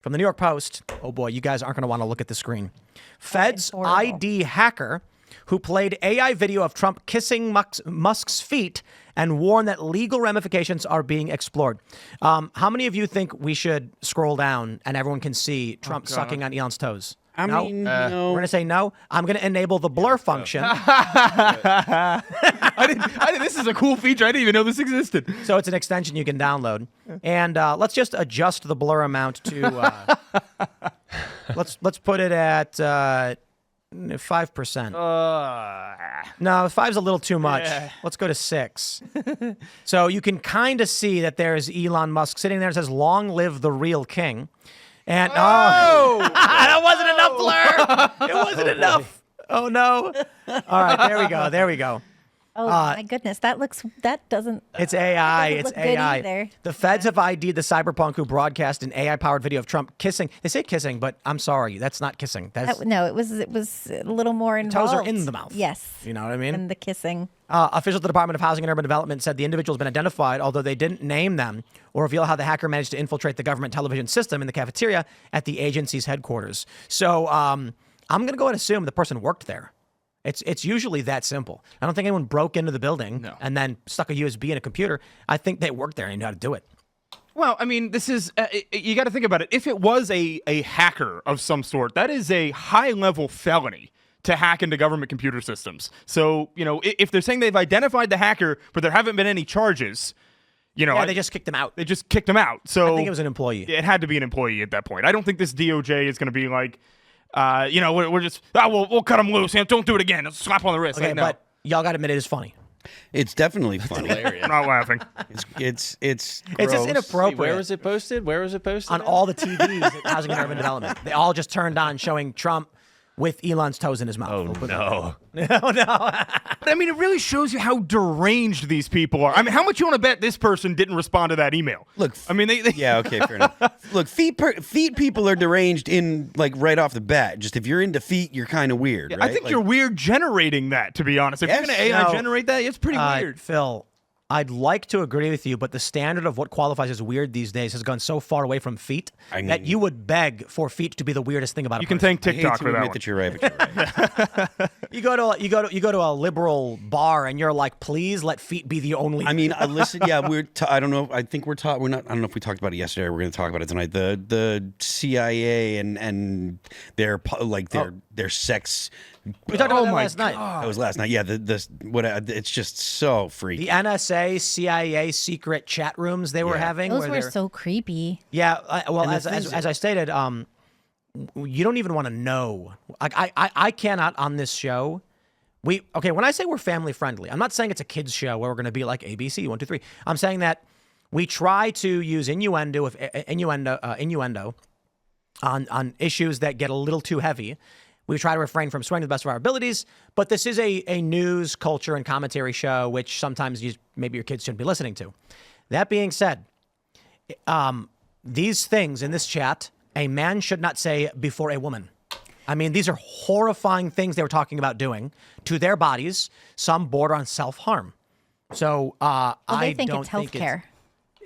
From the New York Post. Oh boy, you guys aren't going to want to look at the screen. Feds ID hacker who played AI video of Trump kissing Musk's feet and warned that legal ramifications are being explored. How many of you think we should scroll down and everyone can see Trump sucking on Elon's toes? I mean, no. We're going to say no. I'm going to enable the blur function. I didn't, this is a cool feature. I didn't even know this existed. So it's an extension you can download. And let's just adjust the blur amount to... let's put it at 5%. No, 5's a little too much. Yeah. Let's go to 6. So you can kind of see that there's Elon Musk sitting there. It says, "Long live the real king." And that wasn't enough blur. It wasn't enough. Oh no. All right, there we go. Oh my goodness, that doesn't. It's AI. It's AI. Either. The feds have ID'd the cyberpunk who broadcast an AI-powered video of Trump kissing. They say kissing, but I'm sorry, that's not kissing. No, it was a little more involved. Toes are in the mouth. Yes. You know what I mean? And the kissing. Officials at the Department of Housing and Urban Development said the individual has been identified, although they didn't name them or reveal how the hacker managed to infiltrate the government television system in the cafeteria at the agency's headquarters. So I'm going to go and assume the person worked there. It's usually that simple. I don't think anyone broke into the building and then stuck a USB in a computer. I think they worked there and knew how to do it. Well, I mean, this is, you got to think about it. If it was a hacker of some sort, that is a high-level felony to hack into government computer systems. So, if they're saying they've identified the hacker, but there haven't been any charges, Yeah, they just kicked him out. They just kicked him out. So I think it was an employee. It had to be an employee at that point. I don't think this DOJ is going to be like, we're just, we'll cut him loose. Don't do it again. Let's slap on the wrist. Okay, but y'all got to admit it is funny. It's definitely funny. I'm not laughing. It's It's just inappropriate. Wait, where was it posted? On all the TVs at Housing and Urban Development. They all just turned on showing Trump with Elon's toes in his mouth. Oh, no. Oh, no. But I mean, it really shows you how deranged these people are. I mean, how much you want to bet this person didn't respond to that email? Look, I mean, they yeah, okay, fair enough. Look, feet people are deranged in right off the bat. Just if you're into feet, you're kind of weird. Right? I think you're weird generating that, to be honest. If you're going to AI generate that, it's pretty weird. Phil, I'd like to agree with you, but the standard of what qualifies as weird these days has gone so far away from feet that you would beg for feet to be the weirdest thing about. You can thank TikTok for that one. That you're right, but you're right. You go to a liberal bar and you're like, please let feet be the only. I mean, listen, yeah, I don't know. I think we're not. I don't know if we talked about it yesterday. Or we're going to talk about it tonight. The CIA and their sex. We talked about that last night. That was last night. Yeah, it's just so freaky. The NSA, CIA secret chat rooms they were having. Those were so creepy. Yeah, as I stated, you don't even want to know. I cannot on this show. When I say we're family friendly, I'm not saying it's a kids show where we're going to be like ABC 1, 2, 3. I'm saying that we try to use innuendo on issues that get a little too heavy. We try to refrain from swearing to the best of our abilities, but this is a news, culture, and commentary show, which sometimes maybe your kids shouldn't be listening to. That being said, these things in this chat, a man should not say before a woman. I mean, these are horrifying things they were talking about doing to their bodies, some border on self-harm. So they think it's healthcare.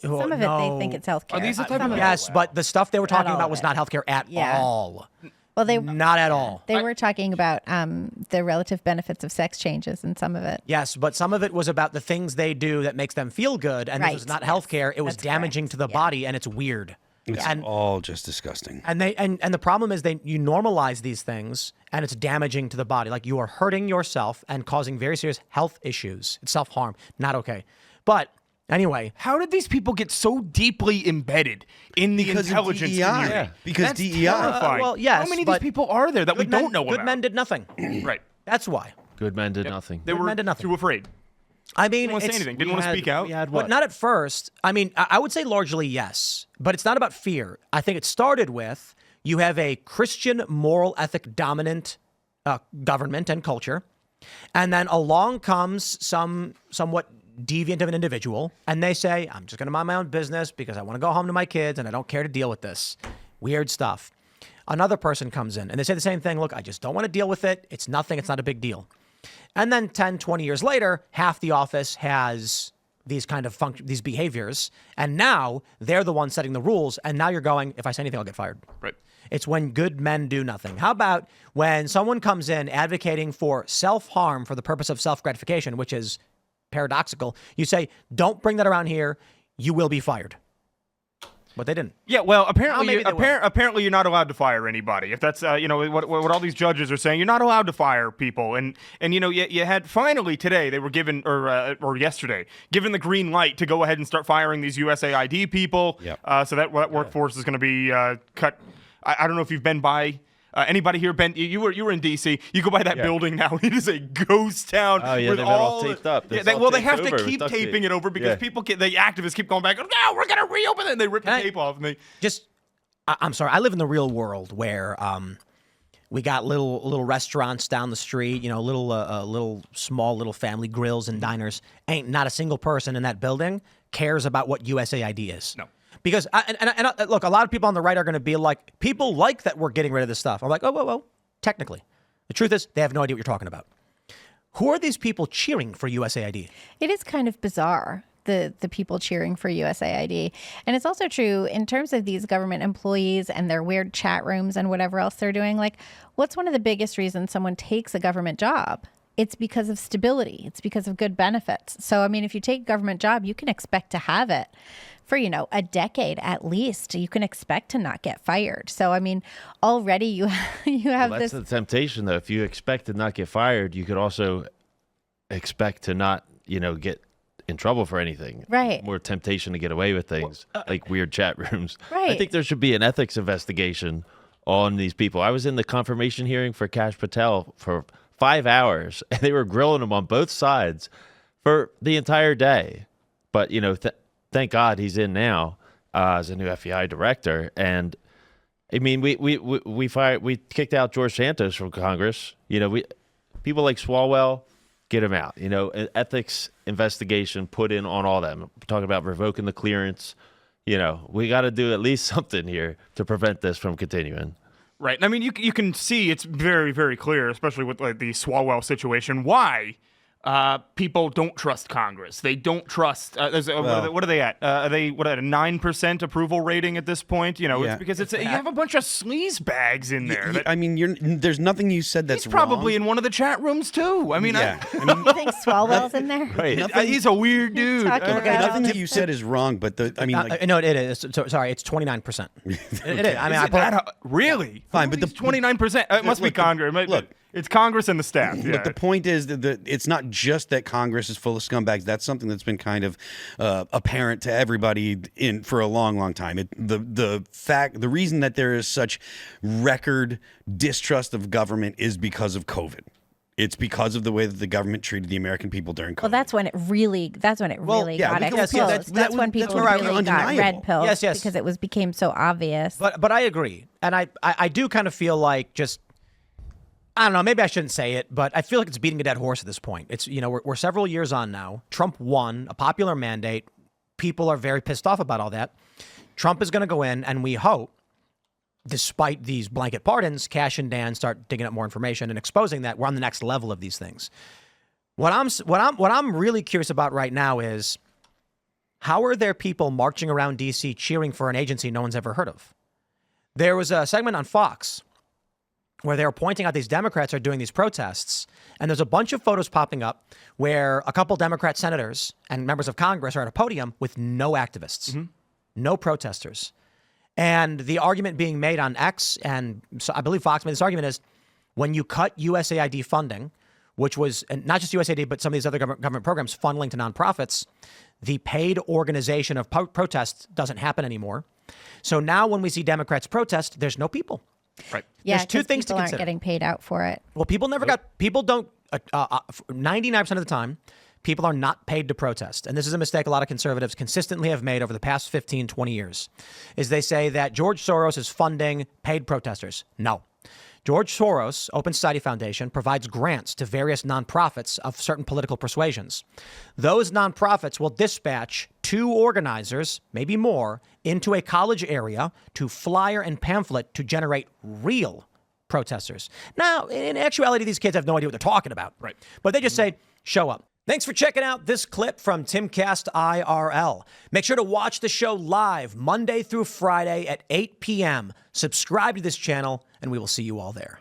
Some of it they think it's healthcare. Are these the type of yes, but the stuff they were talking about was not healthcare at all. Well, not at all. They were talking about the relative benefits of sex changes and some of it. Yes, but some of it was about the things they do that makes them feel good, and this was not healthcare. It was damaging to the body, and it's weird. It's all just disgusting. And the problem is you normalize these things, and it's damaging to the body. Like you are hurting yourself and causing very serious health issues. It's self-harm. Not okay. But anyway, how did these people get so deeply embedded in the intelligence community? Yeah, because That's DEI. terrifying. Well, yes, how many of these people are there that we don't know about? Good men did nothing. Right. That's why. Good men did nothing. They were too afraid. I mean, Didn't want to say anything. Didn't want to speak out. But not at first. I mean, I would say largely yes, but it's not about fear. I think it started with you have a Christian moral ethic dominant government and culture, and then along comes somewhat deviant of an individual, and they say, I'm just going to mind my own business because I want to go home to my kids and I don't care to deal with this. Weird stuff. Another person comes in and they say the same thing. Look, I just don't want to deal with it. It's nothing. It's not a big deal. And then 10, 20 years later, half the office has these kind of these behaviors, and now they're the ones setting the rules, and now you're going, if I say anything, I'll get fired. Right. It's when good men do nothing. How about when someone comes in advocating for self-harm for the purpose of self-gratification, which is paradoxical, you say, don't bring that around here, you will be fired. But they didn't. Yeah, well, apparently, maybe they will. apparently you're not allowed to fire anybody. If that's, what all these judges are saying, you're not allowed to fire people. And you had finally today, they were given, or yesterday, given the green light to go ahead and start firing these USAID people. Yep. So that workforce is going to be cut. I don't know if you've been by. Anybody here been? You were in D.C. You go by that building now. It is a ghost town. Oh, yeah, with they've got all taped up. Yeah, It's all well, they taped have to over with keep duct tape. taping it over because Yeah. the activists keep going back. No, we're gonna reopen it. And they rip the tape off. And they I'm sorry, I live in the real world where we got little restaurants down the street, little small family grills and diners. Ain't not a single person in that building cares about what USAID is. No. Because, look, a lot of people on the right are going to be like, people like that we're getting rid of this stuff. I'm like, oh, technically. The truth is, they have no idea what you're talking about. Who are these people cheering for USAID? It is kind of bizarre, the people cheering for USAID. And it's also true in terms of these government employees and their weird chat rooms and whatever else they're doing. Like, what's one of the biggest reasons someone takes a government job? It's because of stability. It's because of good benefits. So, I mean, if you take a government job, you can expect to have it for, a decade at least. You can expect to not get fired. So, I mean, already you have Well, that's this. the temptation, though. If you expect to not get fired, you could also expect to not, get in trouble for anything. Right. More temptation to get away with things, like weird chat rooms. I Right. think there should be an ethics investigation on these people. I was in the confirmation hearing for Kash Patel for 5 hours, and they were grilling him on both sides for the entire day. But, thank God he's in now as a new FBI director. And I mean, we kicked out George Santos from Congress. People like Swalwell, get him out. An ethics investigation put in on all that. We're talking about revoking the clearance. We got to do at least something here to prevent this from continuing. Right. I mean, you can see it's very, very clear, especially with the Swalwell situation, why people don't trust Congress. They don't trust. What are they at? Are they at a 9% approval rating at this point? It's because you have a bunch of sleaze bags in there. There's nothing you said that's He's probably wrong. in one of the chat rooms too. I mean, You think Swalwell's in there? Right. he's a weird dude. Talking about- Nothing that you said is wrong, but No, it is. Sorry, it's 29%. It is. I mean, Really? Fine, but the 29%. It must be Congress. look. It's Congress and the staff. Yeah. But the point is that it's not just that Congress is full of scumbags. That's something that's been kind of apparent to everybody for a long, long time. The reason that there is such record distrust of government is because of COVID. It's because of the way that the government treated the American people during COVID. Well, that's when it really got yeah, exposed. That's when people where I really got undeniable. red pilled Yes. because it became so obvious. But I agree. And I do kind of feel like I don't know, maybe I shouldn't say it, but I feel like it's beating a dead horse at this point. It's, we're several years on now. Trump won a popular mandate. People are very pissed off about all that. Trump is going to go in, and we hope, despite these blanket pardons, Kash and Dan start digging up more information and exposing that we're on the next level of these things. What I'm really curious about right now is, how are there people marching around D.C. cheering for an agency no one's ever heard of? There was a segment on Fox where they were pointing out these Democrats are doing these protests, and there's a bunch of photos popping up where a couple Democrat senators and members of Congress are at a podium with no activists, no protesters. And the argument being made on X, and so I believe Fox made this argument, is when you cut USAID funding, which was and not just USAID, but some of these other government programs funneling to nonprofits, the paid organization of protests doesn't happen anymore. So now when we see Democrats protest, there's no people. Right. Yeah, There's two 'cause things to people aren't consider. getting paid out for it. Well, people don't, 99% of the time, people are not paid to protest. And this is a mistake a lot of conservatives consistently have made over the past 15, 20 years, is they say that George Soros is funding paid protesters. No. George Soros, Open Society Foundation, provides grants to various nonprofits of certain political persuasions. Those nonprofits will dispatch 2 organizers, maybe more, into a college area to flyer and pamphlet to generate real protesters. Now, in actuality, these kids have no idea what they're talking about. Right. But they just say, show up. Thanks for checking out this clip from Timcast IRL. Make sure to watch the show live Monday through Friday at 8 p.m. Subscribe to this channel, and we will see you all there.